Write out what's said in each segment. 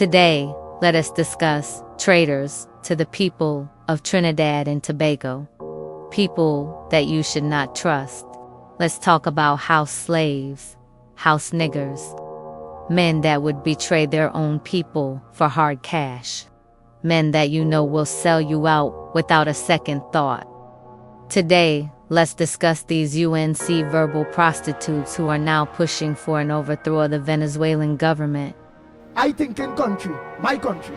Today, let us discuss traitors to the people of Trinidad and Tobago. People that you should not trust. Let's talk about house slaves, house niggers, men that would betray their own people for hard cash, men that you know will sell you out without a second thought. Today, let's discuss these UNC verbal prostitutes who are now pushing for an overthrow of the Venezuelan government. I think in country, my country,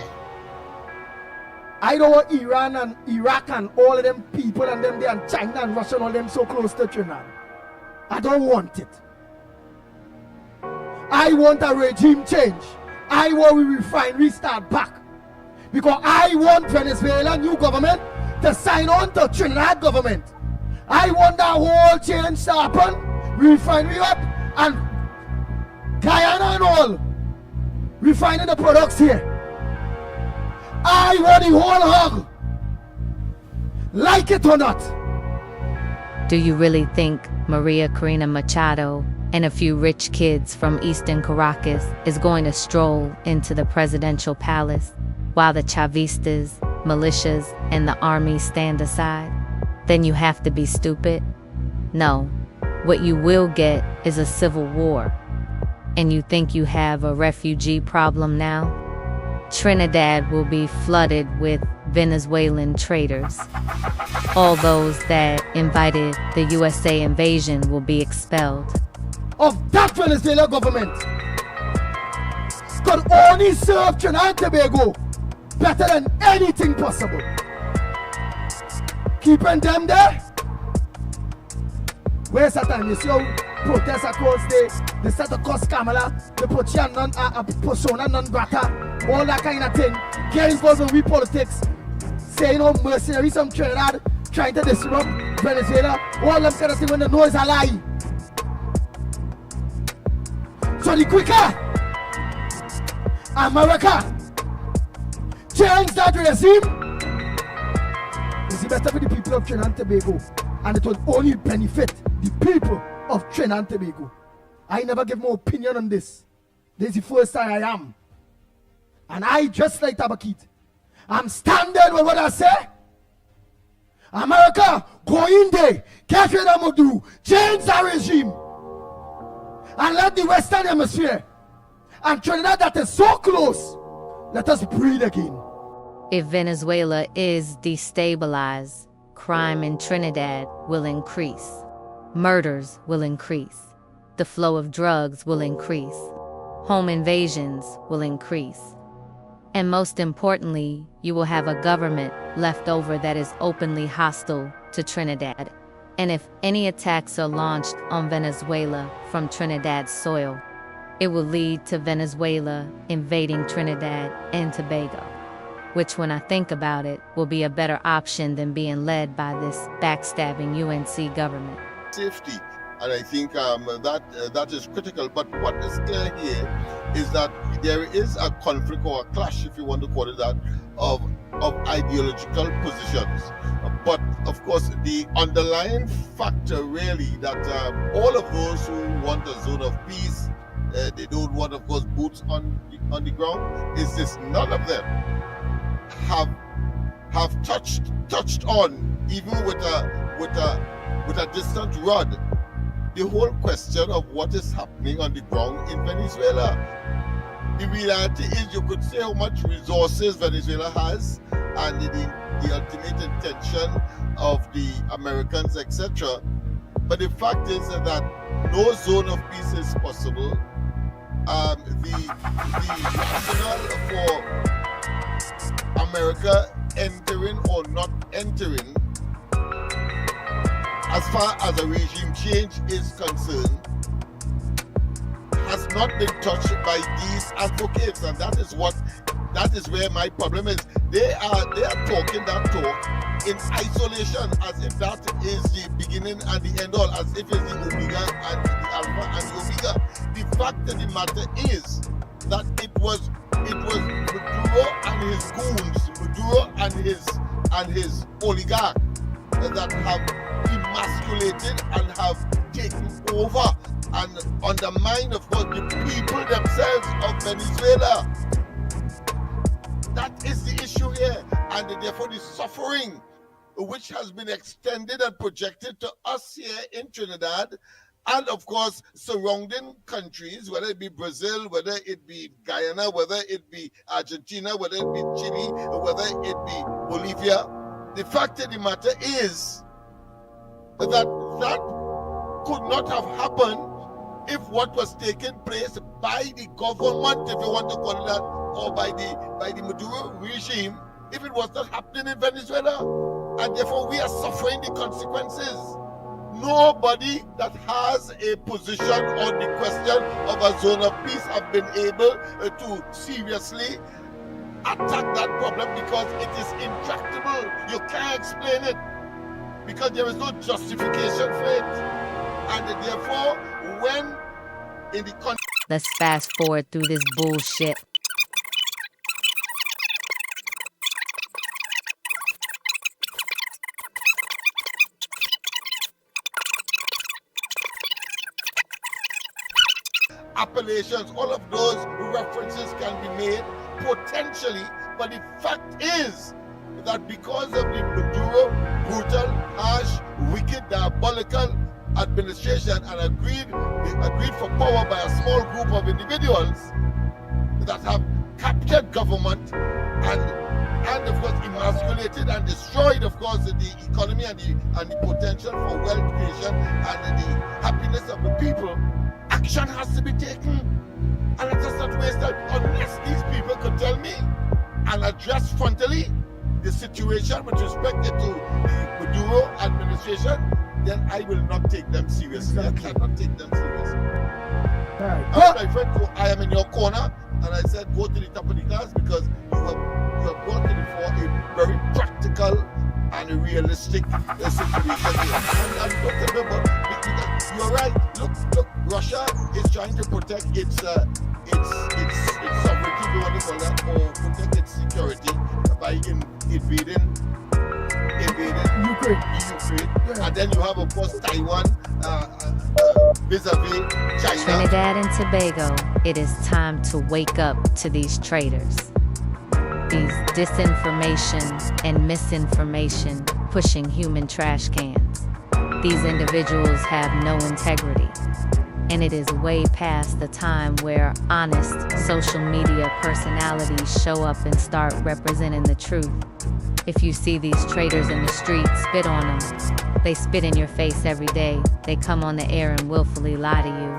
I don't want Iran and Iraq and all of them people and them there and China and Russia and all them so close to Trinidad. I don't want it. I want a regime change. I want we refinery start back. Because I want Venezuela new government to sign on to Trinidad government. I want that whole change to happen. Refinery up and Guyana and all. Refining the products here. I want the whole hog. Like it or not. Do you really think Maria Corina Machado and a few rich kids from Eastern Caracas is going to stroll into the presidential palace while the Chavistas, militias, and the army stand aside? Then you have to be stupid. No, what you will get is a civil war. And you think you have a refugee problem now? Trinidad will be flooded with Venezuelan traitors. All those that invited the USA invasion will be expelled. Of that Venezuela government could only serve Trinidad and Tobago better than anything possible. Keeping them there? Where's that time? You see how protests across they set to cost Kamla, they put you on a persona non grata, all that kind of thing. Get involved in we politics, saying no mercenaries from Trinidad, trying to disrupt Venezuela, all them kind of thing when they know it's a lie. So the quicker America change that regime, it's better for the people of Trinidad and Tobago, and it will only benefit the people of Trinidad and Tobago. I never give my opinion on this. This is the first time I am. And I, just like Tabakit, I'm standing with what I say. America, go in there, get rid of Maduro, change the regime, and let the Western Hemisphere and Trinidad that is so close, let us breathe again. If Venezuela is destabilized, crime in Trinidad will increase. Murders will increase. The flow of drugs will increase. Home invasions will increase. And most importantly, you will have a government left over that is openly hostile to Trinidad. And if any attacks are launched on Venezuela from Trinidad's soil, it will lead to Venezuela invading Trinidad and Tobago, which, when I think about it, will be a better option than being led by this backstabbing UNC government. Safety, and I think that is critical. But what is clear here is that there is a conflict or a clash, if you want to call it that, of ideological positions. But of course, the underlying factor really that all of those who want a zone of peace, they don't want, of course, boots on the ground, is this: none of them have touched on, even with a distant rod, the whole question of what is happening on the ground in Venezuela. The reality is, you could say how much resources Venezuela has and the ultimate intention of the Americans, etc. But the fact is that no zone of peace is possible. The rationale for America entering or not entering, as far as a regime change is concerned, has not been touched by these advocates, and that is where my problem is. They are talking that talk in isolation, as if that is the beginning and the end all, as if it's the omega and the alpha and the omega. The fact of the matter is that it was Maduro and his goons, Maduro and his oligarch that have emasculated and have taken over and undermine, of course, the people themselves of Venezuela. therefore the suffering which has been extended and projected to us here in Trinidad, and of course surrounding countries, whether it be Brazil, whether it be Guyana, whether it be Argentina, whether it be Chile, whether it be Bolivia. The fact of the matter is that that could not have happened if what was taking place by the government, if you want to call it that, or by the Maduro regime, if it was not happening in Venezuela. And therefore we are suffering the consequences. Nobody that has a position on the question of a zone of peace have been able to seriously attack that problem, because it is intractable. You can't explain it because there is no justification for it. And therefore, when in the country... Let's fast forward through this bullshit. appellations, all of those references can be made potentially, but the fact is that because of the Maduro brutal, harsh, wicked, diabolical administration and agreed for power by a small group of individuals that have captured government and of course emasculated and destroyed of course the economy and the potential for wealth creation and the happiness of the people, action has to be taken. And let us not waste time unless these people could tell me and address frontally the situation with respect to the Maduro administration, then I will not take them seriously. Exactly. I cannot take them seriously. Right. My friend, so I am in your corner, and I said, go to the top of the class because you have brought to the fore a very practical and a realistic situation here. And look, remember, you're right. Look, Russia is trying to protect its sovereignty, if you want to call that, or protect its security by invading Ukraine. Yeah. And then you have, of course, Taiwan vis-a-vis China. Trinidad and Tobago, it is time to wake up to these traitors. These disinformation and misinformation pushing human trash cans. These individuals have no integrity. And it is way past the time where honest social media personalities show up and start representing the truth. If you see these traitors in the street, spit on them. They spit in your face every day. They come on the air and willfully lie to you.